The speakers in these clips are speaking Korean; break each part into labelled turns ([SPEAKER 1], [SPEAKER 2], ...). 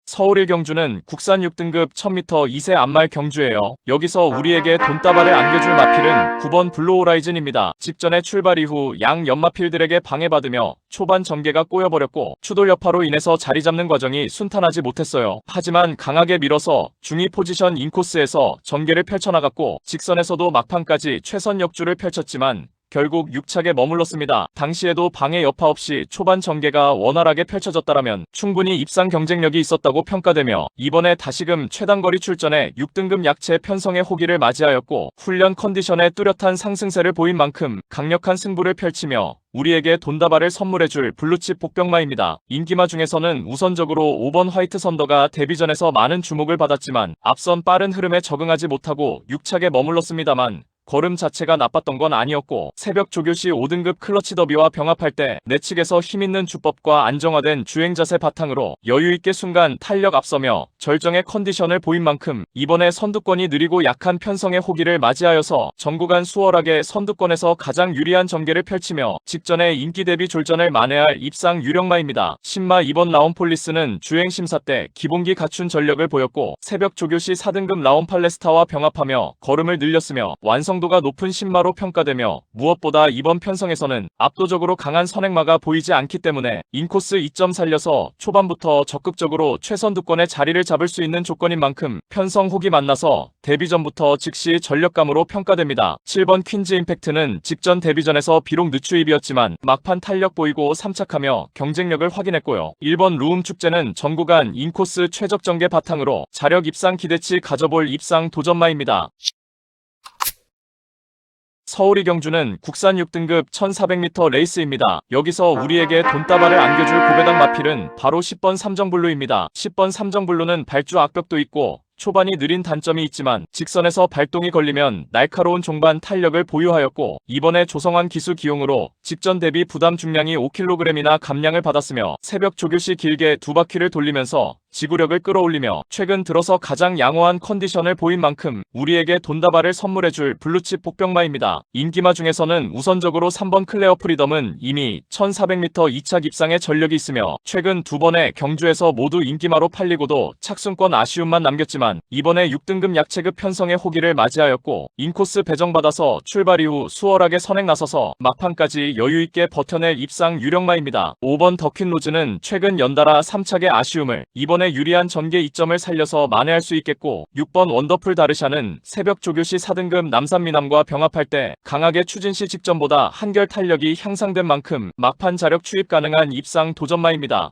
[SPEAKER 1] 서울 1경주는 국산 6등급 1000m 2세 암말 경주예요. 여기서 우리에게 돈다발을 안겨줄 마필은 9번 블루 호라이즌입니다. 직전에 출발 이후 양 연마필들에게 방해받으며 초반 전개가 꼬여버렸고 추돌 여파로 인해서 자리 잡는 과정이 순탄하지 못했어요. 하지만 강하게 밀어서 중위 포지션 인코스에서 전개를 펼쳐나갔고 직선에서도 막판까지 최선 역주를 펼쳤지만 결국 6착에 머물렀습니다. 당시에도 방해 여파 없이 초반 전개가 원활하게 펼쳐졌다라면 충분히 입상 경쟁력이 있었다고 평가되며 이번에 다시금 최단거리 출전에 6등급 약체 편성의 호기를 맞이하였고 훈련 컨디션에 뚜렷한 상승세를 보인 만큼 강력한 승부를 펼치며 우리에게 돈다발을 선물해줄 블루칩 복병마입니다. 인기마 중에서는 우선적으로 5번 화이트 선더가 데뷔전에서 많은 주목을 받았지만 앞선 빠른 흐름에 적응하지 못하고 6착에 머물렀습니다만 걸음 자체가 나빴던 건 아니었고 새벽 조교시 5등급 클러치 더비와 병합할 때 내측에서 힘있는 주법과 안정화된 주행 자세 바탕으로 여유있게 순간 탄력 앞서며 절정의 컨디션을 보인 만큼 이번에 선두권이 느리고 약한 편성의 호기를 맞이하여서 전구간 수월하게 선두권에서 가장 유리한 전개를 펼치며 직전에 인기 대비 졸전을 만회할 입상 유력마입니다. 신마 2번 라온폴리스는 주행 심사 때 기본기 갖춘 전력을 보였고 새벽 조교시 4등급 라온팔레스타와 병합하며 걸음을 늘렸으며 완성도가 높은 신마로 평가되며 무엇보다 이번 편성에서는 압도적으로 강한 선행마가 보이지 않기 때문에 인코스 2점 살려서 초반부터 적극적으로 최선두권의 자리를 잡을 수 있는 조건인 만큼 편성 혹이 만나서 데뷔전부터 즉시 전력감으로 평가됩니다. 7번 퀸즈 임팩트는 직전 데뷔전에서 비록 늦추입이었지만 막판 탄력 보이고 3착하며 경쟁력을 확인했고요. 1번 루움 축제는 전구간 인코스 최적 전개 바탕으로 자력 입상 기대치 가져볼 입상 도전마입니다. 서울 2경주는 국산 6등급 1400m 레이스입니다. 여기서 우리에게 돈다발을 안겨줄 고배당 마필은 바로 10번 삼정블루입니다. 10번 삼정블루는 발주 악벽도 있고 초반이 느린 단점이 있지만 직선에서 발동이 걸리면 날카로운 종반 탄력을 보유하였고 이번에 조성환 기수 기용으로 직전 대비 부담 중량이 5kg이나 감량을 받았으며 새벽 조교시 길게 두 바퀴를 돌리면서 지구력을 끌어올리며 최근 들어서 가장 양호한 컨디션을 보인 만큼 우리에게 돈다발을 선물해줄 블루칩 복병마입니다. 인기마 중에서는 우선적으로 3번 클레어 프리덤은 이미 1400m 2착 입상의 전력이 있으며 최근 두 번의 경주에서 모두 인기마로 팔리고도 착순권 아쉬움만 남겼지만 이번에 6등급 약체급 편성의 호기를 맞이하였고 인코스 배정받아서 출발 이후 수월하게 선행 나서서 막판까지 여유있게 버텨낼 입상 유력마입니다. 5번 더퀸 로즈는 최근 연달아 3착의 아쉬움을 이번에 유리한 전개 2점을 살려서 만회할 수 있겠고 6번 원더풀 다르샤는 새벽 조교시 4등급 남산미남과 병합할 때 강하게 추진시 직전보다 한결 탄력이 향상된 만큼 막판 자력 추입 가능한 입상 도전마입니다.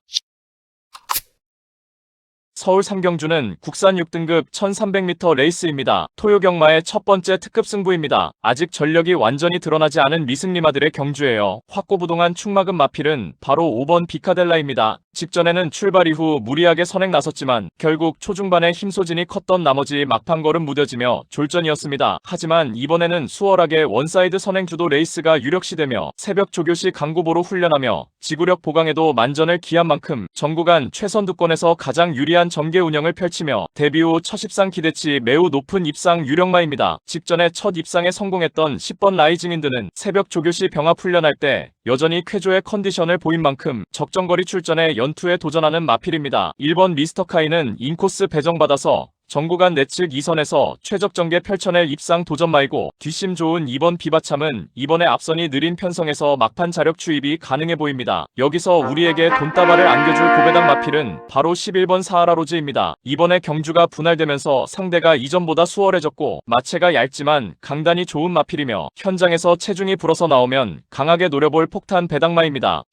[SPEAKER 1] 서울 3경주는 국산 6등급 1300m 레이스입니다. 토요경마의 첫 번째 특급 승부입니다. 아직 전력이 완전히 드러나지 않은 미승리마들의 경주예요. 확고부동한 축막은 마필은 바로 5번 비카델라입니다. 직전에는 출발 이후 무리하게 선행 나섰지만 결국 초중반에 힘소진이 컸던 나머지 막판 걸음 무뎌지며 졸전이었습니다. 하지만 이번에는 수월하게 원사이드 선행 주도 레이스가 유력시되며 새벽 조교시 강구보로 훈련하며 지구력 보강에도 만전을 기한 만큼 전구간 최선두권에서 가장 유리한 전개 운영을 펼치며 데뷔 후 첫 입상 기대치 매우 높은 입상 유력마입니다. 직전에 첫 입상에 성공했던 10번 라이징인드는 새벽 조교시 병합 훈련할 때 여전히 쾌조의 컨디션을 보인 만큼 적정거리 출전에 연투에 도전하는 마필입니다. 1번 미스터카이는 인코스 배정받아서 전구간 내측 2선에서 최적 전개 펼쳐낼 입상 도전마이고 뒷심 좋은 2번 비바참은 이번에 앞선이 느린 편성에서 막판 자력 추입이 가능해 보입니다. 여기서 우리에게 돈다발을 안겨줄 고배당 마필은 바로 11번 사하라로즈입니다. 이번에 경주가 분할되면서 상대가 이전보다 수월해졌고 마체가 얇지만 강단이 좋은 마필이며 현장에서 체중이 불어서 나오면 강하게 노려볼 폭탄 배당마입니다.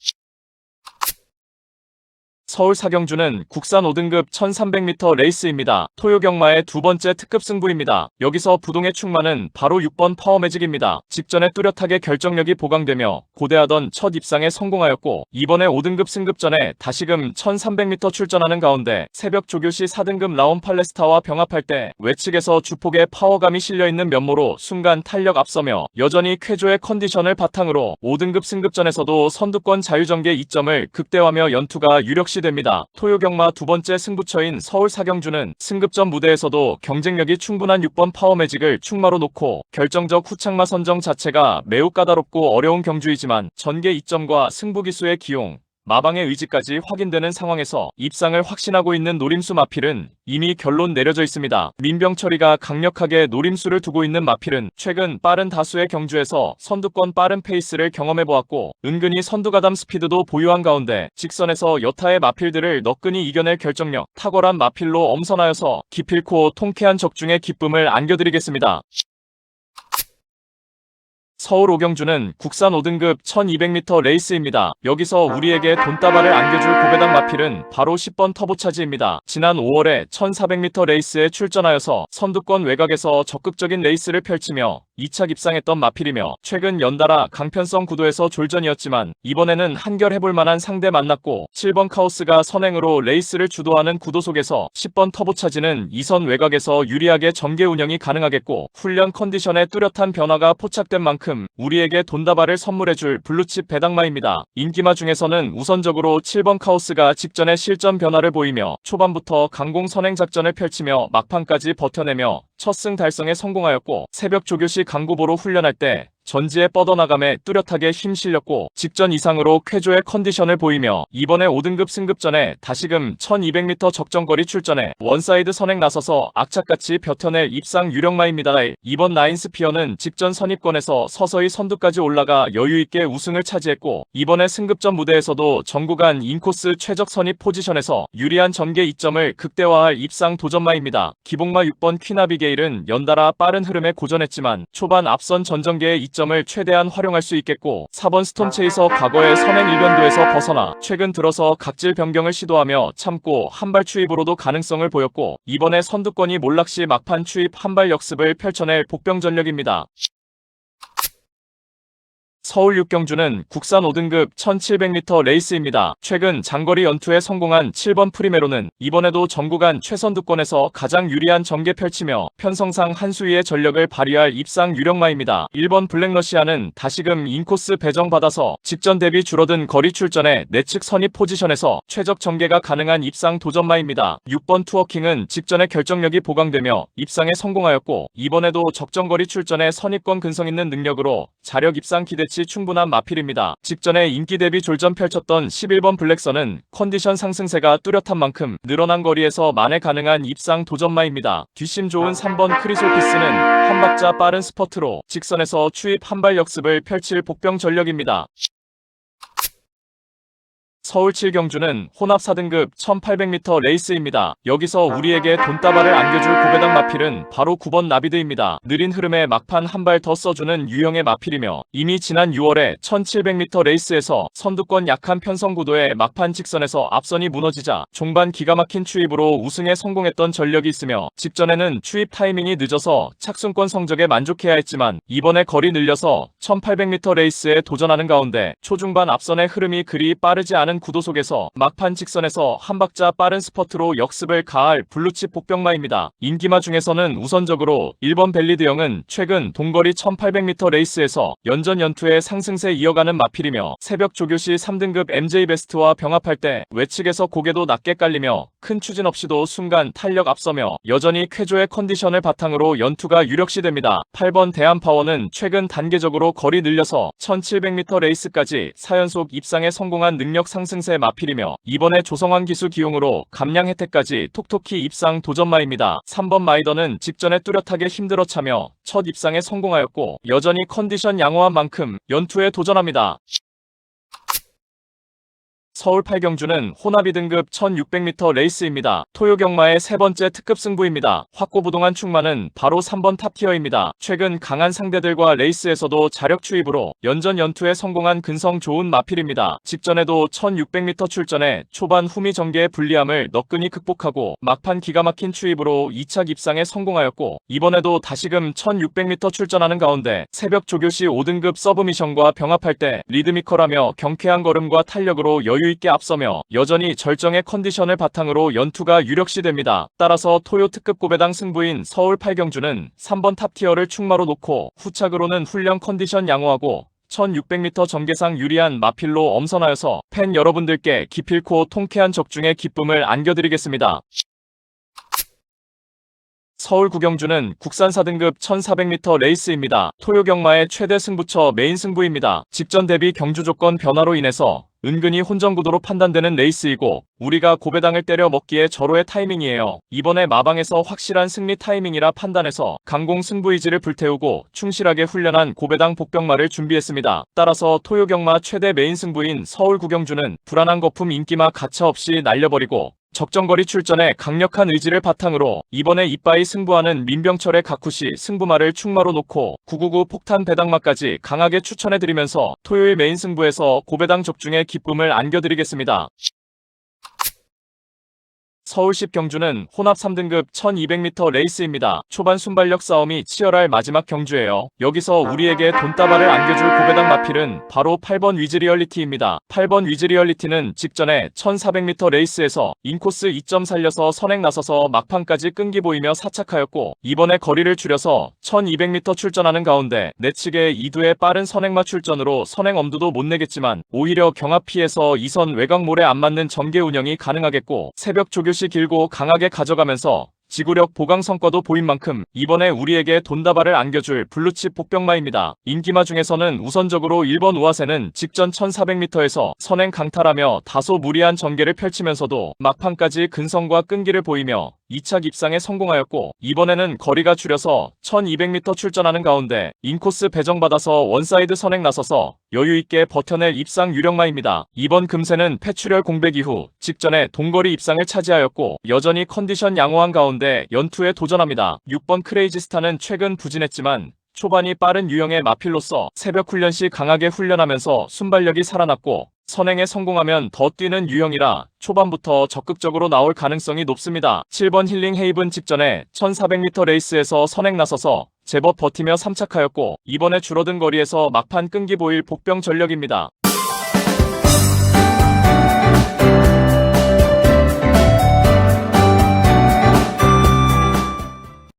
[SPEAKER 1] 서울 4경주는 국산 5등급 1300m 레이스입니다. 토요경마의 두 번째 특급 승부입니다. 여기서 부동의 축마는 바로 6번 파워매직입니다. 직전에 뚜렷하게 결정력이 보강되며 고대하던 첫 입상에 성공하였고 이번에 5등급 승급전에 다시금 1300m 출전하는 가운데 새벽 조교시 4등급 라온 팔레스타와 병합할 때 외측에서 주폭에 파워감이 실려있는 면모로 순간 탄력 앞서며 여전히 쾌조의 컨디션을 바탕으로 5등급 승급전에서도 선두권 자유전개 2점을 극대화하며 연투가 유력시 됩니다. 토요경마 두 번째 승부처인 서울 4경주는 승급전 무대에서도 경쟁력이 충분한 6번 파워매직을 축마로 놓고 결정적 후착마 선정 자체가 매우 까다롭고 어려운 경주이지만 전개 2점과 승부기수의 기용, 마방의 의지까지 확인되는 상황에서 입상을 확신하고 있는 노림수 마필은 이미 결론 내려져 있습니다. 민병철이가 강력하게 노림수를 두고 있는 마필은 최근 빠른 다수의 경주에서 선두권 빠른 페이스를 경험해보았고 은근히 선두가담 스피드도 보유한 가운데 직선에서 여타의 마필들을 너끈히 이겨낼 결정력, 탁월한 마필로 엄선하여서 기필코 통쾌한 적중의 기쁨을 안겨드리겠습니다. 서울 오경주는 국산 5등급 1200m 레이스입니다. 여기서 우리에게 돈다발을 안겨줄 고배당 마필은 바로 10번 터보차지입니다. 지난 5월에 1400m 레이스에 출전하여서 선두권 외곽에서 적극적인 레이스를 펼치며 2차 입상했던 마필이며 최근 연달아 강편성 구도에서 졸전이었지만 이번에는 한결해볼 만한 상대 만났고 7번 카오스가 선행으로 레이스를 주도하는 구도 속에서 10번 터보차지는 2선 외곽에서 유리하게 전개 운영이 가능하겠고 훈련 컨디션에 뚜렷한 변화가 포착된 만큼 우리에게 돈다발을 선물해줄 블루칩 배당마입니다. 인기마 중에서는 우선적으로 7번 카오스가 직전에 실전 변화를 보이며 초반부터 강공 선행 작전을 펼치며 막판까지 버텨내며 첫 승 달성에 성공하였고 새벽 조교시 강구보로 훈련할 때 전지에 뻗어나감에 뚜렷하게 힘실렸고 직전 이상으로 쾌조의 컨디션을 보이며 이번에 5등급 승급전에 다시금 1200m 적정거리 출전해 원사이드 선행 나서서 악착같이 버텨낼 입상 유력마입니다. 이번 나인스피어는 직전 선입권에서 서서히 선두까지 올라가 여유있게 우승을 차지했고 이번에 승급전 무대에서도 전구간 인코스 최적 선입 포지션에서 유리한 전개 이점을 극대화할 입상 도전마입니다. 기복마 6번 퀸아비게일은 연달아 빠른 흐름에 고전했지만 초반 앞선 전전개의 점을 최대한 활용할 수 있겠고 4번 스톰체이서 과거의 선행 일변도에서 벗어나 최근 들어서 각질 변경을 시도하며 참고 한발 추입으로도 가능성을 보였고 이번에 선두권이 몰락시 막판 추입 한발 역습을 펼쳐낼 복병 전력입니다. 서울 육경주는 국산 5등급 1700m 레이스입니다. 최근 장거리 연투에 성공한 7번 프리메로는 이번에도 전구간 최선두권에서 가장 유리한 전개 펼치며 편성상 한 수위의 전력을 발휘할 입상 유력마입니다. 1번 블랙러시아는 다시금 인코스 배정받아서 직전 대비 줄어든 거리 출전에 내측 선입 포지션에서 최적 전개가 가능한 입상 도전마입니다. 6번 투어킹은 직전에 결정력이 보강되며 입상에 성공하였고 이번에도 적정거리 출전에 선입권 근성 있는 능력으로 자력 입상 기대치 충분한 마필입니다. 직전에 인기 대비 졸전 펼쳤던 11번 블랙선은 컨디션 상승세가 뚜렷한 만큼 늘어난 거리에서 만회 가능한 입상 도전마입니다. 뒷심 좋은 3번 크리솔피스는 한 박자 빠른 스퍼트로 직선에서 추입 한발 역습을 펼칠 복병 전력입니다. 서울 7경주는 혼합 4등급 1800m 레이스입니다. 여기서 우리에게 돈다발을 안겨줄 고배당 마필은 바로 9번 나비드입니다. 느린 흐름에 막판 한 발 더 써주는 유형의 마필이며 이미 지난 6월에 1700m 레이스에서 선두권 약한 편성 구도에 막판 직선에서 앞선이 무너지자 종반 기가 막힌 추입으로 우승에 성공했던 전력이 있으며 직전에는 추입 타이밍이 늦어서 착순권 성적에 만족해야 했지만 이번에 거리 늘려서 1800m 레이스에 도전하는 가운데 초중반 앞선의 흐름이 그리 빠르지 않은 구도 속에서 막판 직선에서 한 박자 빠른 스퍼트로 역습을 가할 블루칩 복병마입니다. 인기마 중에서는 우선적으로 1번 벨리드형은 최근 동거리 1800m 레이스에서 연전 연투의 상승세 이어가는 마필이며 새벽 조교시 3등급 MJ 베스트와 병합할 때 외측에서 고개도 낮게 깔리며 큰 추진 없이도 순간 탄력 앞서며 여전히 쾌조의 컨디션을 바탕으로 연투가 유력시됩니다. 8번 대한파워는 최근 단계적으로 거리 늘려서 1700m 레이스까지 4연속 입상에 성공한 능력 상승세 마필이며 이번에 조성환 기수 기용으로 감량 혜택까지 톡톡히 입상 도전마입니다. 3번 마이더는 직전에 뚜렷하게 힘들어 차며 첫 입상에 성공하였고 여전히 컨디션 양호한 만큼 연투에 도전합니다. 서울 8경주는 호나비 등급 1600m 레이스입니다. 토요 경마의 세 번째 특급 승부입니다. 확고부동한 충마는 바로 3번 탑티어입니다. 최근 강한 상대들과 레이스에서도 자력 추입으로 연전 연투에 성공한 근성 좋은 마필입니다. 직전에도 1600m 출전에 초반 후미 전개의 불리함을 너끈히 극복하고 막판 기가 막힌 추입으로 2차 입상에 성공하였고 이번에도 다시금 1600m 출전하는 가운데 새벽 조교시 5등급 서브미션과 병합할 때 리드미컬하며 경쾌한 걸음과 탄력으로 여유 있게 앞서며 여전히 절정의 컨디션을 바탕으로 연투가 유력시됩니다. 따라서 토요 특급 고배당 승부인 서울 8경주는 3번 탑티어를 충마로 놓고 후착으로는 훈련 컨디션 양호하고 1600m 전개상 유리한 마필로 엄선하여서 팬 여러분들께 기필코 통쾌한 적중의 기쁨을 안겨드리겠습니다. 서울 구경주는 국산 4등급 1400m 레이스입니다. 토요경마의 최대 승부처 메인 승부입니다. 직전 대비 경주 조건 변화로 인해서 은근히 혼전구도로 판단되는 레이스이고 우리가 고배당을 때려 먹기에 절호의 타이밍이에요. 이번에 마방에서 확실한 승리 타이밍이라 판단해서 강공 승부의지를 불태우고 충실하게 훈련한 고배당 복병마를 준비했습니다. 따라서 토요경마 최대 메인 승부인 서울 구경주는 불안한 거품 인기마 가차없이 날려버리고 적정거리 출전에 강력한 의지를 바탕으로 이번에 이빠이 승부하는 민병철의 가쿠시 승부마를 충마로 놓고 999 폭탄 배당마까지 강하게 추천해드리면서 토요일 메인 승부에서 고배당 적중에 기쁨을 안겨드리겠습니다. 서울시 경주는 혼합 3등급 1200m 레이스입니다. 초반 순발력 싸움이 치열할 마지막 경주예요. 여기서 우리에게 돈다발을 안겨줄 고배당 마필은 바로 8번 위즈리얼리티입니다. 8번 위즈리얼리티는 직전에 1400m 레이스에서 인코스 2점 살려서 선행 나서서 막판까지 끈기 보이며 사착하였고 이번에 거리를 줄여서 1200m 출전하는 가운데 내측의 2두의 빠른 선행마 출전으로 선행 엄두도 못 내겠지만 오히려 경합 피해서 2선 외곽몰에 안 맞는 전개 운영이 가능하겠고 새벽 조교 시 길고 강하게 가져가면서 지구력 보강 성과도 보인 만큼 이번에 우리에게 돈다발을 안겨줄 블루칩 복병마입니다. 인기마 중에서는 우선적으로 1번 우아세는 직전 1400m에서 선행 강탈하며 다소 무리한 전개를 펼치면서도 막판까지 근성과 끈기를 보이며 2차 입상에 성공하였고 이번에는 거리가 줄여서 1200m 출전하는 가운데 인코스 배정받아서 원사이드 선행 나서서 여유있게 버텨낼 입상 유력마입니다. 이번 금세는 폐출혈 공백 이후 직전에 동거리 입상을 차지하였고 여전히 컨디션 양호한 가운데 연투에 도전합니다. 6번 크레이지스타는 최근 부진했지만 초반이 빠른 유형의 마필로서 새벽 훈련 시 강하게 훈련하면서 순발력이 살아났고 선행에 성공하면 더 뛰는 유형이라 초반부터 적극적으로 나올 가능성이 높습니다. 7번 힐링 헤이븐 직전에 1400m 레이스에서 선행 나서서 제법 버티며 3착하였고 이번에 줄어든 거리에서 막판 끈기 보일 복병 전력입니다.